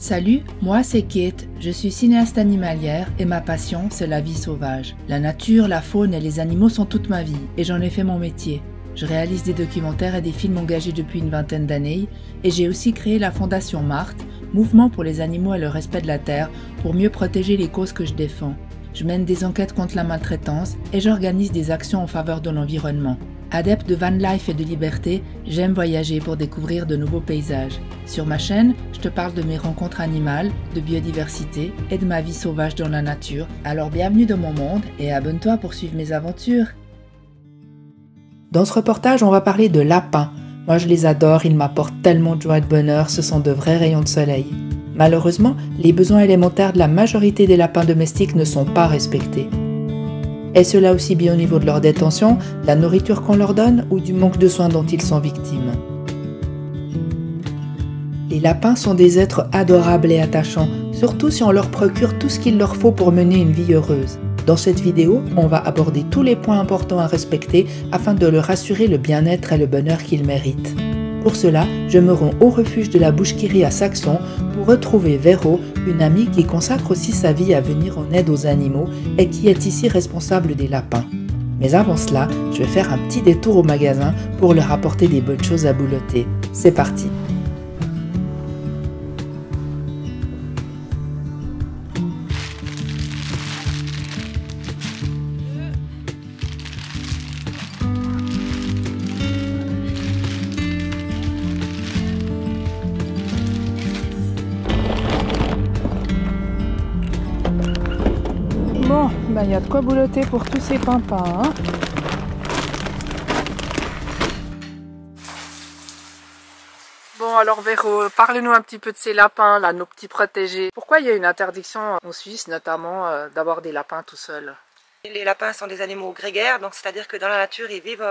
Salut, moi c'est Kate, je suis cinéaste animalière et ma passion c'est la vie sauvage. La nature, la faune et les animaux sont toute ma vie et j'en ai fait mon métier. Je réalise des documentaires et des films engagés depuis une vingtaine d'années et j'ai aussi créé la Fondation Marthe, mouvement pour les animaux et le respect de la terre pour mieux protéger les causes que je défends. Je mène des enquêtes contre la maltraitance et j'organise des actions en faveur de l'environnement. Adepte de van life et de liberté, j'aime voyager pour découvrir de nouveaux paysages. Sur ma chaîne, je te parle de mes rencontres animales, de biodiversité et de ma vie sauvage dans la nature. Alors bienvenue dans mon monde et abonne-toi pour suivre mes aventures. Dans ce reportage, on va parler de lapins. Moi je les adore, ils m'apportent tellement de joie et de bonheur, ce sont de vrais rayons de soleil. Malheureusement, les besoins élémentaires de la majorité des lapins domestiques ne sont pas respectés. Et cela aussi bien au niveau de leur détention, de la nourriture qu'on leur donne ou du manque de soins dont ils sont victimes. Les lapins sont des êtres adorables et attachants, surtout si on leur procure tout ce qu'il leur faut pour mener une vie heureuse. Dans cette vidéo, on va aborder tous les points importants à respecter afin de leur assurer le bien-être et le bonheur qu'ils méritent. Pour cela, je me rends au refuge de la Boucherie à Saxon pour retrouver Véro, une amie qui consacre aussi sa vie à venir en aide aux animaux et qui est ici responsable des lapins. Mais avant cela, je vais faire un petit détour au magasin pour leur apporter des bonnes choses à boulotter. C'est parti! Bon, il y a de quoi boulotter pour tous ces pimpins. Hein. Bon, alors Véro, parle-nous un petit peu de ces lapins, là, nos petits protégés. Pourquoi il y a une interdiction en Suisse, notamment, d'avoir des lapins tout seuls? Les lapins sont des animaux grégaires, donc c'est-à-dire que dans la nature, ils vivent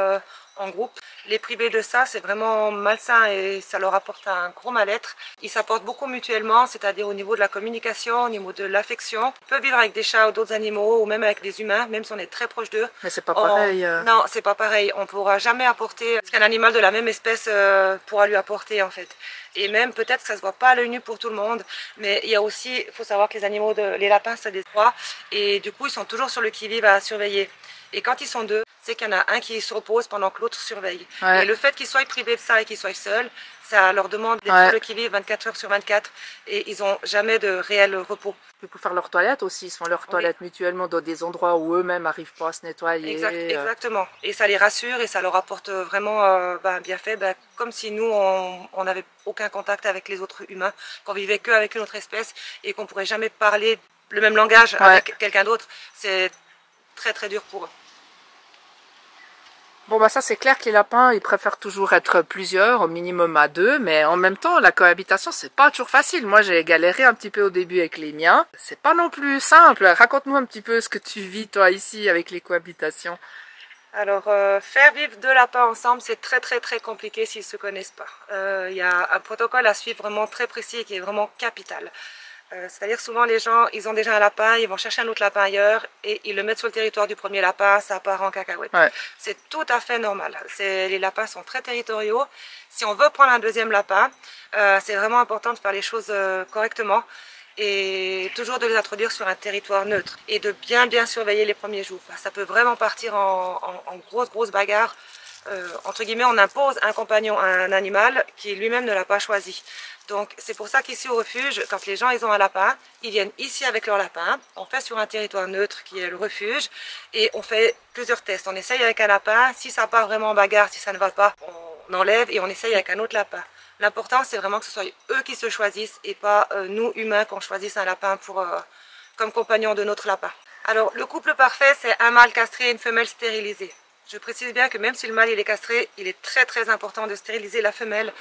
en groupe. Les priver de ça, c'est vraiment malsain et ça leur apporte un gros mal-être. Ils s'apportent beaucoup mutuellement, c'est-à-dire au niveau de la communication, au niveau de l'affection. Ils peuvent vivre avec des chats ou d'autres animaux, ou même avec des humains, même si on est très proche d'eux. Mais c'est pas pareil. Non, c'est pas pareil. On ne pourra jamais apporter ce qu'un animal de la même espèce pourra lui apporter, en fait. Et même peut-être que ça se voit pas à l'œil nu pour tout le monde, mais il y a aussi, il faut savoir que les animaux, les lapins, c'est des proies, et du coup ils sont toujours sur le qui-vive à surveiller. Et quand ils sont deux, c'est qu'il y en a un qui se repose pendant que l'autre surveille. Ouais. Et le fait qu'ils soient privés de ça et qu'ils soient seuls, ça leur demande d'être sur le qui-vive 24 heures sur 24 et ils n'ont jamais de réel repos. Ils peuvent faire leur toilette aussi, ils se font leur toilette mutuellement dans des endroits où eux-mêmes n'arrivent pas à se nettoyer. Exactement. Et ça les rassure et ça leur apporte vraiment un bienfait, comme si nous, on n'avait aucun contact avec les autres humains, qu'on vivait qu'avec une autre espèce et qu'on ne pourrait jamais parler le même langage avec quelqu'un d'autre. C'est très très dur pour eux. Bon ça c'est clair que les lapins ils préfèrent toujours être plusieurs, au minimum à deux, mais en même temps la cohabitation c'est pas toujours facile. Moi j'ai galéré un petit peu au début avec les miens, c'est pas non plus simple. Raconte-nous un petit peu ce que tu vis toi ici avec les cohabitations. Alors faire vivre deux lapins ensemble c'est très très très compliqué s'ils se connaissent pas. Il y a un protocole à suivre vraiment très précis et qui est vraiment capital. C'est-à-dire souvent les gens, ils ont déjà un lapin, ils vont chercher un autre lapin ailleurs et ils le mettent sur le territoire du premier lapin, ça part en cacahuète. C'est tout à fait normal. Les lapins sont très territoriaux. Si on veut prendre un deuxième lapin, c'est vraiment important de faire les choses correctement et toujours de les introduire sur un territoire neutre et de bien surveiller les premiers jours. Ça peut vraiment partir en grosse bagarre. Entre guillemets, on impose un compagnon à un animal qui lui-même ne l'a pas choisi. Donc c'est pour ça qu'ici au refuge, quand les gens ils ont un lapin, ils viennent ici avec leur lapin, on fait sur un territoire neutre qui est le refuge et on fait plusieurs tests. On essaye avec un lapin, si ça part vraiment en bagarre, si ça ne va pas, on enlève et on essaye avec un autre lapin. L'important c'est vraiment que ce soit eux qui se choisissent et pas nous humains qu'on choisisse un lapin comme compagnon de notre lapin. Alors le couple parfait c'est un mâle castré et une femelle stérilisée. Je précise bien que même si le mâle il est castré, il est très important de stériliser la femelle.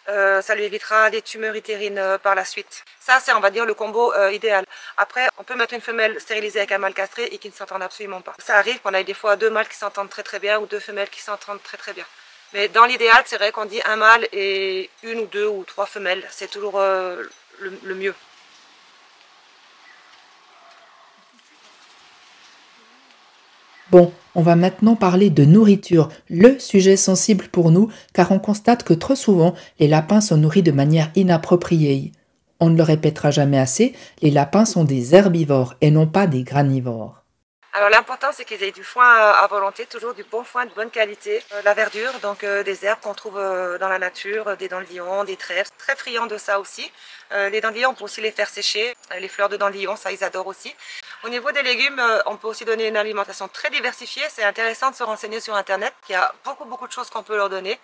Ça lui évitera des tumeurs utérines par la suite. Ça c'est on va dire le combo idéal. Après on peut mettre une femelle stérilisée avec un mâle castré et qui ne s'entendent absolument pas. Ça arrive qu'on ait des fois deux mâles qui s'entendent très bien ou deux femelles qui s'entendent très bien. Mais dans l'idéal c'est vrai qu'on dit un mâle et une ou deux ou trois femelles. C'est toujours le mieux. Bon, on va maintenant parler de nourriture, le sujet sensible pour nous, car on constate que trop souvent, les lapins sont nourris de manière inappropriée. On ne le répétera jamais assez, les lapins sont des herbivores et non pas des granivores. Alors l'important c'est qu'ils aient du foin à volonté, toujours du bon foin de bonne qualité, la verdure, donc des herbes qu'on trouve dans la nature, des dandelions, des trèfles, très friands de ça aussi. Les dandelions on peut aussi les faire sécher, les fleurs de dandelion ça ils adorent aussi. Au niveau des légumes, on peut aussi donner une alimentation très diversifiée, c'est intéressant de se renseigner sur internet, il y a beaucoup de choses qu'on peut leur donner.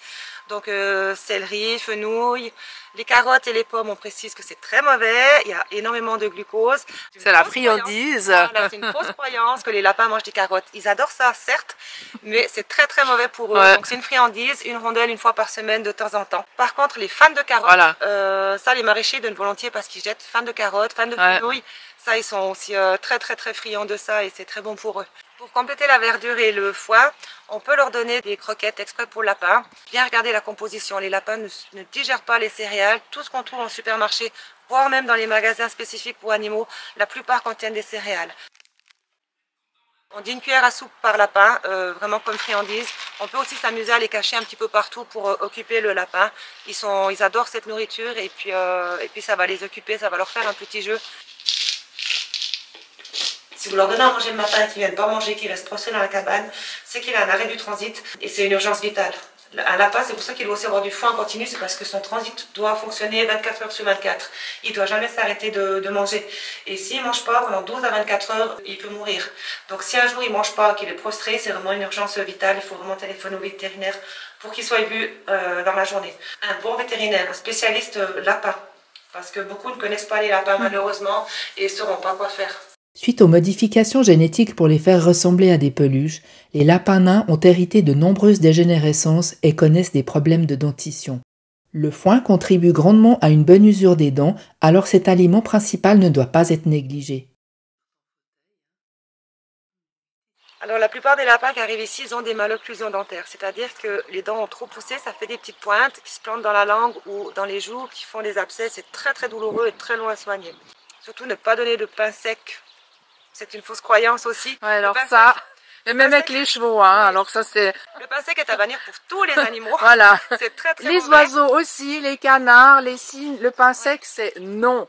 Donc céleri, fenouil, les carottes et les pommes on précise que c'est très mauvais, il y a énormément de glucose. C'est la friandise. Voilà, c'est une fausse croyance que les lapins mangent des carottes. Ils adorent ça, certes, mais c'est très mauvais pour eux. Ouais. Donc c'est une friandise, une rondelle une fois par semaine de temps en temps. Par contre, les fans de carottes, Voilà. ça les maraîchers donnent volontiers parce qu'ils jettent fans de carottes, fans de fenouil. Ça, ils sont aussi très friands de ça et c'est très bon pour eux. Pour compléter la verdure et le foin, on peut leur donner des croquettes exprès pour lapins. Bien regarder la composition. Les lapins ne digèrent pas les céréales. Tout ce qu'on trouve en supermarché, voire même dans les magasins spécifiques pour animaux, la plupart contiennent des céréales. On dit une cuillère à soupe par lapin, vraiment comme friandise. On peut aussi s'amuser à les cacher un petit peu partout pour occuper le lapin. Ils adorent cette nourriture et puis ça va les occuper, ça va leur faire un petit jeu. Si vous leur donnez à manger le matin et qu'ils ne viennent pas manger, qu'ils restent prostrer dans la cabane, c'est qu'il a un arrêt du transit et c'est une urgence vitale. Un lapin, c'est pour ça qu'il doit aussi avoir du foin en continu, c'est parce que son transit doit fonctionner 24 heures sur 24. Il ne doit jamais s'arrêter de manger. Et s'il ne mange pas pendant 12 à 24 heures, il peut mourir. Donc si un jour il ne mange pas, qu'il est prostré, c'est vraiment une urgence vitale. Il faut vraiment téléphoner au vétérinaire pour qu'il soit vu dans la journée. Un bon vétérinaire, un spécialiste lapin, parce que beaucoup ne connaissent pas les lapins malheureusement et ne sauront pas quoi faire. Suite aux modifications génétiques pour les faire ressembler à des peluches, les lapins nains ont hérité de nombreuses dégénérescences et connaissent des problèmes de dentition. Le foin contribue grandement à une bonne usure des dents, alors cet aliment principal ne doit pas être négligé. Alors la plupart des lapins qui arrivent ici, ils ont des malocclusions dentaires, c'est-à-dire que les dents ont trop poussé, ça fait des petites pointes qui se plantent dans la langue ou dans les joues, qui font des abcès, c'est très douloureux et très long à soigner. Surtout ne pas donner de pain sec. C'est une fausse croyance aussi. Ouais, alors ça, même avec les chevaux, hein, alors ça c'est... Le pain sec est à bannir pour tous les animaux. Voilà. C'est très Les mauvais. oiseaux aussi, les canards, les cygnes, le pain sec c'est non.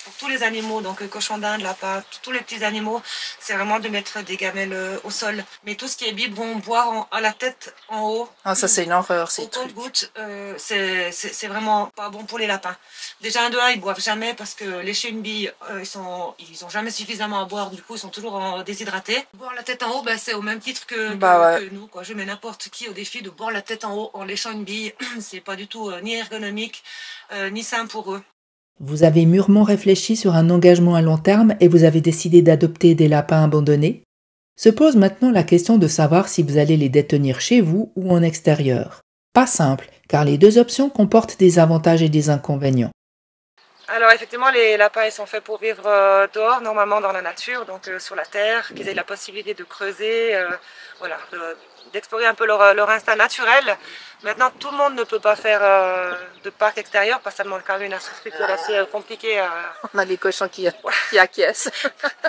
Pour tous les animaux, donc cochon d'Inde, lapin, tous les petits animaux, c'est vraiment de mettre des gamelles au sol. Mais tout ce qui est biberon, boire à la tête en haut, Ah, ça c'est une horreur, ces au trucs. compte-gouttes, c'est vraiment pas bon pour les lapins. Déjà, un de un, ils boivent jamais parce que lécher une bille, ils ont jamais suffisamment à boire, du coup ils sont toujours déshydratés. Boire la tête en haut, c'est au même titre que nous, quoi. Je mets n'importe qui au défi de boire la tête en haut en léchant une bille. C'est pas du tout ni ergonomique, ni sain pour eux. Vous avez mûrement réfléchi sur un engagement à long terme et vous avez décidé d'adopter des lapins abandonnés? Se pose maintenant la question de savoir si vous allez les détenir chez vous ou en extérieur. Pas simple, car les deux options comportent des avantages et des inconvénients. Alors effectivement, les lapins ils sont faits pour vivre dehors, normalement dans la nature, donc sur la terre, qu'ils aient la possibilité de creuser, voilà, d'explorer un peu leur instinct naturel. Maintenant, tout le monde ne peut pas faire de parc extérieur parce que ça demande quand même une infrastructure assez compliquée. On a les cochons qui acquiescent.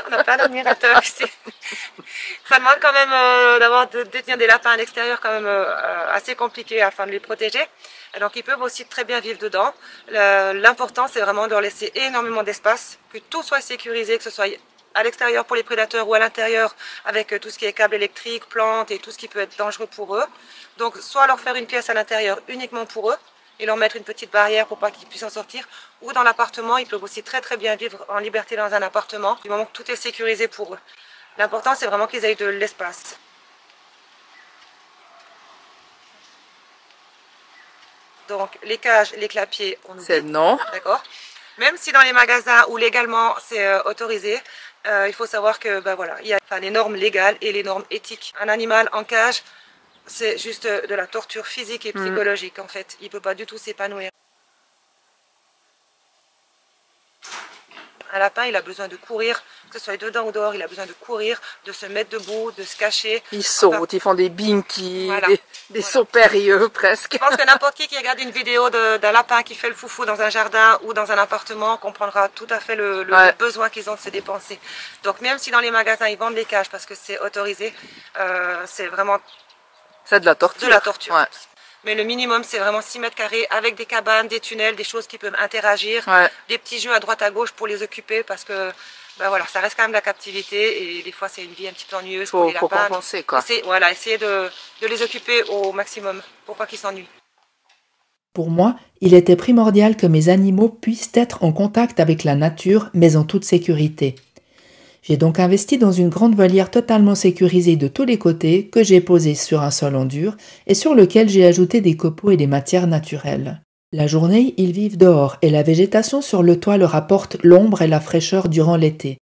On a plein d'admirateurs ici. Ça demande quand même de détenir des lapins à l'extérieur quand même assez compliqué afin de les protéger. Donc ils peuvent aussi très bien vivre dedans. L'important c'est vraiment de leur laisser énormément d'espace, que tout soit sécurisé, que ce soit à l'extérieur pour les prédateurs ou à l'intérieur avec tout ce qui est câbles électriques, plantes et tout ce qui peut être dangereux pour eux. Donc soit leur faire une pièce à l'intérieur uniquement pour eux et leur mettre une petite barrière pour pas qu'ils puissent en sortir, ou dans l'appartement, ils peuvent aussi très bien vivre en liberté dans un appartement du moment que tout est sécurisé pour eux. L'important c'est vraiment qu'ils aient de l'espace. Donc les cages, les clapiers, on oublie. C'est non. D'accord. Même si dans les magasins où légalement c'est autorisé, il faut savoir que voilà, il y a les normes légales et les normes éthiques. Un animal en cage, c'est juste de la torture physique et psychologique en fait. Il ne peut pas du tout s'épanouir. Un lapin, il a besoin de courir, que ce soit dedans ou dehors, il a besoin de courir, de se mettre debout, de se cacher. Ils sautent, ils font des binkies, voilà. des sauts périlleux presque. Je pense que n'importe qui regarde une vidéo d'un lapin qui fait le foufou dans un jardin ou dans un appartement comprendra tout à fait le besoin qu'ils ont de se dépenser. Donc même si dans les magasins ils vendent les cages parce que c'est autorisé, c'est vraiment c'est de la torture. De la torture. Ouais. Mais le minimum, c'est vraiment 6 mètres carrés avec des cabanes, des tunnels, des choses qui peuvent interagir, des petits jeux à droite à gauche pour les occuper parce que ben voilà, ça reste quand même de la captivité et des fois c'est une vie un petit peu ennuyeuse pour les lapins. Faut compenser quoi. Essayer de les occuper au maximum pour pas qu'ils s'ennuient. Pour moi, il était primordial que mes animaux puissent être en contact avec la nature, mais en toute sécurité. J'ai donc investi dans une grande volière totalement sécurisée de tous les côtés que j'ai posée sur un sol en dur et sur lequel j'ai ajouté des copeaux et des matières naturelles. La journée, ils vivent dehors et la végétation sur le toit leur apporte l'ombre et la fraîcheur durant l'été.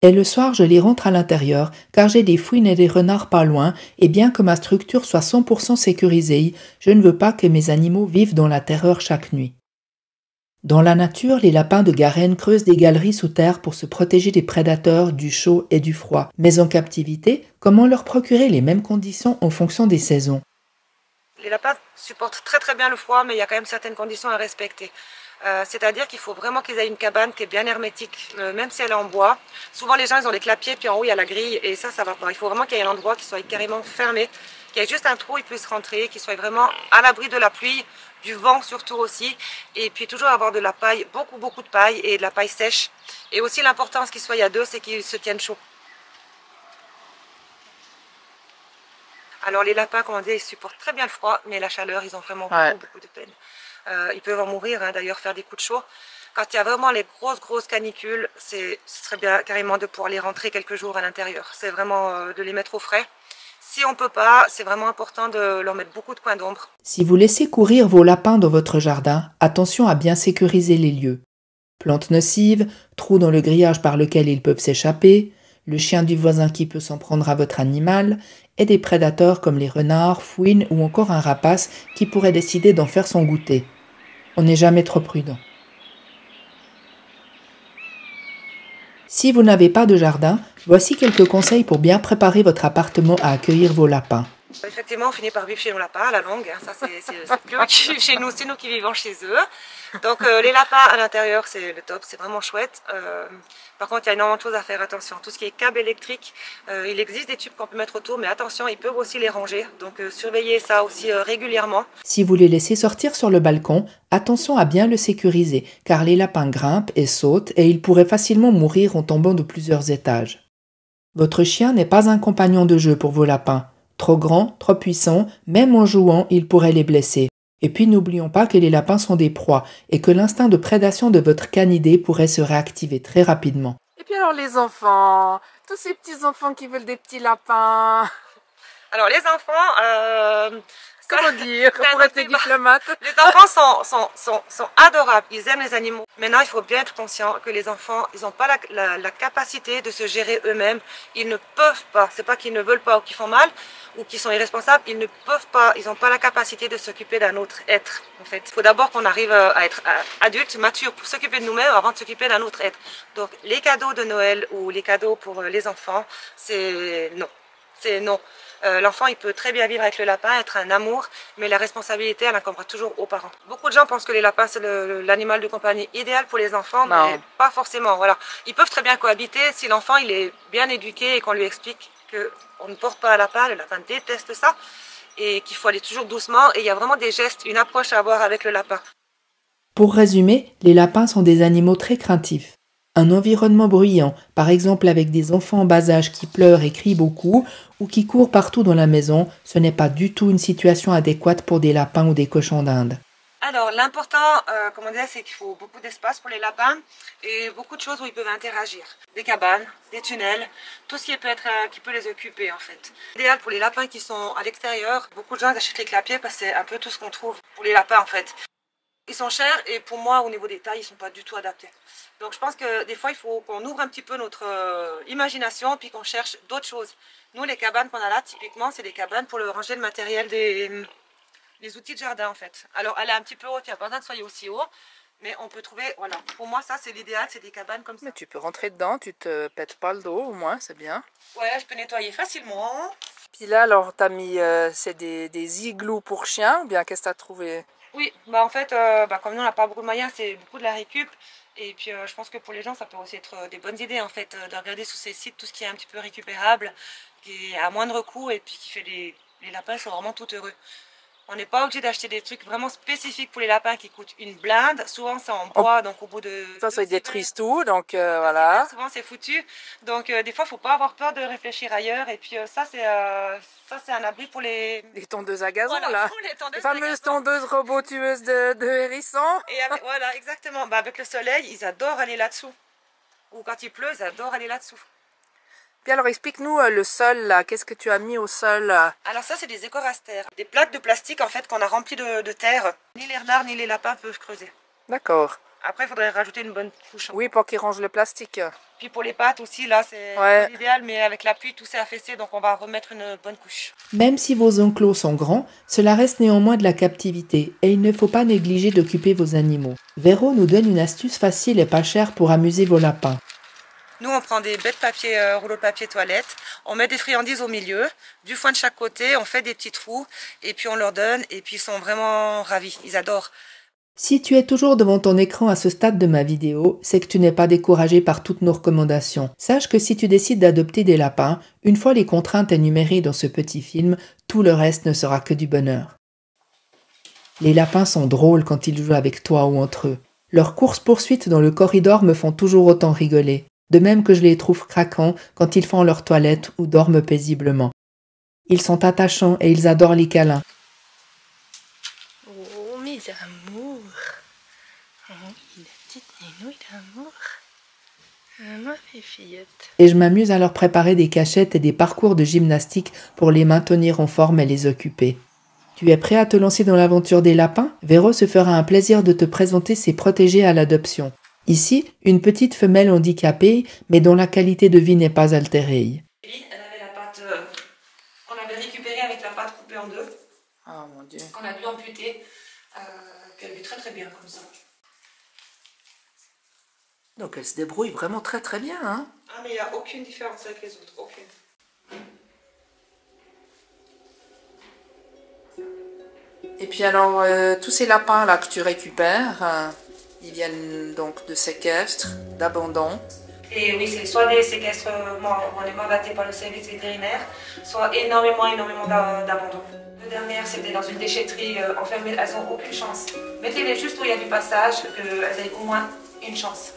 Et le soir, je les rentre à l'intérieur car j'ai des fouines et des renards pas loin et bien que ma structure soit 100% sécurisée, je ne veux pas que mes animaux vivent dans la terreur chaque nuit. Dans la nature, les lapins de Garenne creusent des galeries sous terre pour se protéger des prédateurs, du chaud et du froid. Mais en captivité, comment leur procurer les mêmes conditions en fonction des saisons? Les lapins supportent très très bien le froid, mais il y a quand même certaines conditions à respecter. C'est-à-dire qu'il faut vraiment qu'ils aient une cabane qui est bien hermétique, même si elle est en bois. Souvent les gens ils ont des clapiers, puis en haut il y a la grille, et ça va pas. Il faut vraiment qu'il y ait un endroit qui soit carrément fermé, qu'il y ait juste un trou, ils puissent rentrer, qu'ils soient vraiment à l'abri de la pluie, du vent surtout aussi, et puis toujours avoir de la paille, beaucoup de paille et de la paille sèche. Et aussi l'importance qu'ils soient à deux, c'est qu'ils se tiennent chaud. Alors les lapins, comme on dit, ils supportent très bien le froid, mais la chaleur, ils ont vraiment beaucoup de peine. Ils peuvent en mourir, hein, d'ailleurs, faire des coups de chaud. Quand il y a vraiment les grosses canicules, ce serait bien carrément de pouvoir les rentrer quelques jours à l'intérieur. C'est vraiment de les mettre au frais. Si on ne peut pas, c'est vraiment important de leur mettre beaucoup de coins d'ombre. Si vous laissez courir vos lapins dans votre jardin, attention à bien sécuriser les lieux. Plantes nocives, trous dans le grillage par lequel ils peuvent s'échapper, le chien du voisin qui peut s'en prendre à votre animal, et des prédateurs comme les renards, fouines ou encore un rapace qui pourrait décider d'en faire son goûter. On n'est jamais trop prudent. Si vous n'avez pas de jardin, voici quelques conseils pour bien préparer votre appartement à accueillir vos lapins. Effectivement, on finit par vivre chez nos lapins à la longue. Hein. Ça, c'est plus eux qui vivent chez nous, c'est nous qui vivons chez eux. Donc les lapins à l'intérieur, c'est le top, c'est vraiment chouette. Par contre, il y a énormément de choses à faire attention. Tout ce qui est câble électrique, il existe des tubes qu'on peut mettre autour, mais attention, ils peuvent aussi les ranger. Donc surveillez ça aussi régulièrement. Si vous les laissez sortir sur le balcon, attention à bien le sécuriser, car les lapins grimpent et sautent et ils pourraient facilement mourir en tombant de plusieurs étages. Votre chien n'est pas un compagnon de jeu pour vos lapins. Trop grand, trop puissant, même en jouant, il pourrait les blesser. Et puis n'oublions pas que les lapins sont des proies et que l'instinct de prédation de votre canidé pourrait se réactiver très rapidement. Et puis alors les enfants, tous ces petits enfants qui veulent des petits lapins. Alors les enfants, comment dire pour rester diplomate? Les enfants sont adorables, ils aiment les animaux. Maintenant, il faut bien être conscient que les enfants, ils n'ont pas la capacité de se gérer eux-mêmes. Ils ne peuvent pas, c'est pas qu'ils ne veulent pas ou qu'ils font mal ou qu'ils sont irresponsables, ils ne peuvent pas, ils n'ont pas la capacité de s'occuper d'un autre être. En fait, il faut d'abord qu'on arrive à être adulte, mature pour s'occuper de nous-mêmes avant de s'occuper d'un autre être. Donc les cadeaux de Noël ou les cadeaux pour les enfants, c'est non. C'est non. L'enfant, il peut très bien vivre avec le lapin, être un amour, mais la responsabilité, elle incombera toujours aux parents. Beaucoup de gens pensent que les lapins, c'est l'animal de compagnie idéal pour les enfants, mais pas forcément. Voilà. Ils peuvent très bien cohabiter si l'enfant il est bien éduqué et qu'on lui explique qu'on ne porte pas un lapin, le lapin déteste ça, et qu'il faut aller toujours doucement. Et il y a vraiment des gestes, une approche à avoir avec le lapin. Pour résumer, les lapins sont des animaux très craintifs. Un environnement bruyant, par exemple avec des enfants en bas âge qui pleurent et crient beaucoup ou qui courent partout dans la maison, ce n'est pas du tout une situation adéquate pour des lapins ou des cochons d'Inde. Alors l'important, comme on disait, c'est qu'il faut beaucoup d'espace pour les lapins et beaucoup de choses où ils peuvent interagir. Des cabanes, des tunnels, tout ce qui peut les occuper en fait. Idéal pour les lapins qui sont à l'extérieur, beaucoup de gens achètent les clapiers parce que c'est un peu tout ce qu'on trouve pour les lapins en fait. Ils sont chers et pour moi, au niveau des tailles, ils ne sont pas du tout adaptés. Donc je pense que des fois, il faut qu'on ouvre un petit peu notre imagination puis qu'on cherche d'autres choses. Nous, les cabanes qu'on a là, typiquement, c'est des cabanes pour ranger le matériel les outils de jardin en fait. Alors elle est un petit peu haute, il n'y a pas besoin de soyez aussi haut, mais on peut trouver, voilà, pour moi ça c'est l'idéal, c'est des cabanes comme ça. Mais tu peux rentrer dedans, tu te pètes pas le dos au moins, c'est bien. Ouais, je peux nettoyer facilement. Puis là alors t'as mis, c'est des igloos pour chiens ou bien qu'est-ce que t'as trouvé? Oui, bah en fait, comme nous on n'a pas beaucoup de moyens, c'est beaucoup de la récup. Et puis je pense que pour les gens ça peut aussi être des bonnes idées en fait, de regarder sur ces sites tout ce qui est un petit peu récupérable, qui est à moindre coût et puis qui fait les lapins sont vraiment tout heureux. On n'est pas obligé d'acheter des trucs vraiment spécifiques pour les lapins qui coûtent une blinde. Souvent, c'est en bois, donc au bout de... De toute façon, ils détruisent tout, donc voilà. Souvent, c'est foutu. Donc, des fois, il ne faut pas avoir peur de réfléchir ailleurs. Et puis, ça, c'est un abri pour les... Les tondeuses à gazon, Voilà, là. pour les tondeuses Les fameuses tondeuses robots tueuses de hérissons. Et voilà, exactement. Bah, avec le soleil, ils adorent aller là-dessous. Ou quand il pleut, ils adorent aller là-dessous. Puis alors, explique-nous le sol, là. Qu'est-ce que tu as mis au sol Alors ça, c'est des écorastères. Des plaques de plastique, en fait, qu'on a remplies de terre. Ni les renards, ni les lapins peuvent creuser. D'accord. Après, il faudrait rajouter une bonne couche. Oui, pour qu'ils rangent le plastique. Puis pour les pattes aussi, là, c'est Ouais. l'idéal, mais avec la pluie, tout s'est affaissé, donc on va remettre une bonne couche. Même si vos enclos sont grands, cela reste néanmoins de la captivité et il ne faut pas négliger d'occuper vos animaux. Véro nous donne une astuce facile et pas chère pour amuser vos lapins. Nous, on prend des baies de papier, rouleau de papier toilette, on met des friandises au milieu, du foin de chaque côté, on fait des petits trous, et puis on leur donne, et puis ils sont vraiment ravis, ils adorent. Si tu es toujours devant ton écran à ce stade de ma vidéo, c'est que tu n'es pas découragé par toutes nos recommandations. Sache que si tu décides d'adopter des lapins, une fois les contraintes énumérées dans ce petit film, tout le reste ne sera que du bonheur. Les lapins sont drôles quand ils jouent avec toi ou entre eux. Leurs courses-poursuites dans le corridor me font toujours autant rigoler. De même que je les trouve craquants quand ils font leur toilette ou dorment paisiblement. Ils sont attachants et ils adorent les câlins. Oh, mes amours. Oh, une petite nénouille d'amour. Ma fillette. Et je m'amuse à leur préparer des cachettes et des parcours de gymnastique pour les maintenir en forme et les occuper. Tu es prêt à te lancer dans l'aventure des lapins? Véro se fera un plaisir de te présenter ses protégés à l'adoption. Ici, une petite femelle handicapée, mais dont la qualité de vie n'est pas altérée. Elle avait la patte, on l'avait récupérée avec la patte coupée en deux. Oh mon Dieu. Qu'on a dû amputer, puis elle vit très très bien comme ça. Donc elle se débrouille vraiment très très bien, hein? Ah, mais il n'y a aucune différence avec les autres, aucune. Et puis alors, tous ces lapins là que tu récupères, ils viennent donc de séquestres, d'abandon. Et oui, c'est soit des séquestres, on est mandaté par le service vétérinaire, soit énormément d'abandon. Les dernières, c'était dans une déchetterie enfermée, elles n'ont aucune chance. Mettez-les juste où il y a du passage, qu'elles aient au moins une chance.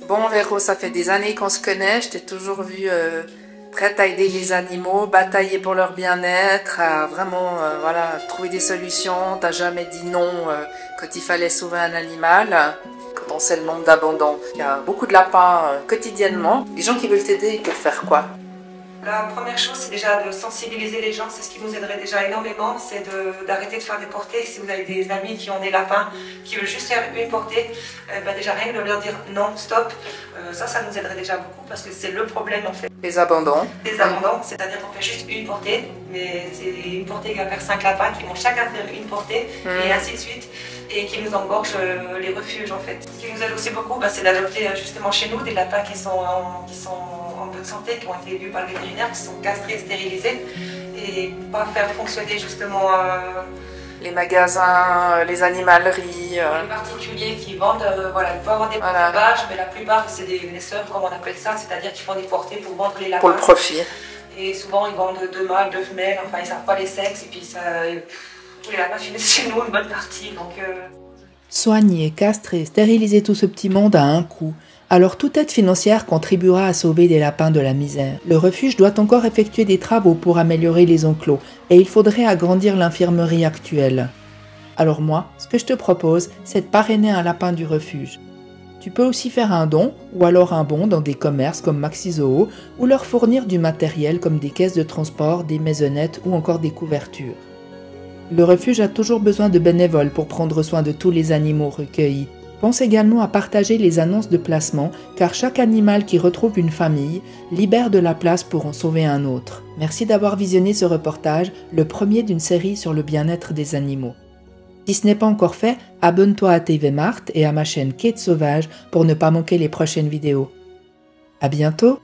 Bon Véro, ça fait des années qu'on se connaît, je t'ai toujours vu prête à aider les animaux, batailler pour leur bien-être, à vraiment voilà, trouver des solutions. T'as jamais dit non quand il fallait sauver un animal. Quand on sait le nombre d'abandons, il y a beaucoup de lapins quotidiennement. Les gens qui veulent t'aider, ils peuvent faire quoi? La première chose, c'est déjà de sensibiliser les gens, c'est ce qui nous aiderait déjà énormément, c'est d'arrêter de faire des portées. Si vous avez des amis qui ont des lapins, qui veulent juste faire une portée, déjà rien que de leur dire non, stop, ça nous aiderait déjà beaucoup parce que c'est le problème en fait. Les abandons. Des abandons, c'est-à-dire qu'on fait juste une portée, mais c'est une portée qui va faire 5 lapins qui vont chacun faire une portée et ainsi de suite, et qui nous engorgent les refuges en fait. Ce qui nous aide aussi beaucoup, c'est d'adopter justement chez nous des lapins qui sont en bonne santé, qui ont été élus par le vétérinaire, qui sont castrés, stérilisés, et pas faire fonctionner justement les magasins, les animaleries. Les particuliers qui vendent, voilà, ils peuvent avoir des élevages, mais la plupart c'est des naisseurs, comme on appelle ça, c'est-à-dire qu'ils font des portées pour vendre les lapins. Pour le profit. Et souvent ils vendent 2 mâles, 2 femelles, enfin ils savent pas les sexes, et puis ça, tous les lapins finissent chez nous une bonne partie. Donc, Soigner, castrer, stériliser tout ce petit monde a un coût. Alors toute aide financière contribuera à sauver des lapins de la misère. Le refuge doit encore effectuer des travaux pour améliorer les enclos et il faudrait agrandir l'infirmerie actuelle. Alors moi, ce que je te propose, c'est de parrainer un lapin du refuge. Tu peux aussi faire un don ou alors un bon dans des commerces comme Maxi-Zoo ou leur fournir du matériel comme des caisses de transport, des maisonnettes ou encore des couvertures. Le refuge a toujours besoin de bénévoles pour prendre soin de tous les animaux recueillis. Pense également à partager les annonces de placement car chaque animal qui retrouve une famille libère de la place pour en sauver un autre. Merci d'avoir visionné ce reportage, le premier d'une série sur le bien-être des animaux. Si ce n'est pas encore fait, abonne-toi à TV Marthe et à ma chaîne Kate Sauvage pour ne pas manquer les prochaines vidéos. À bientôt!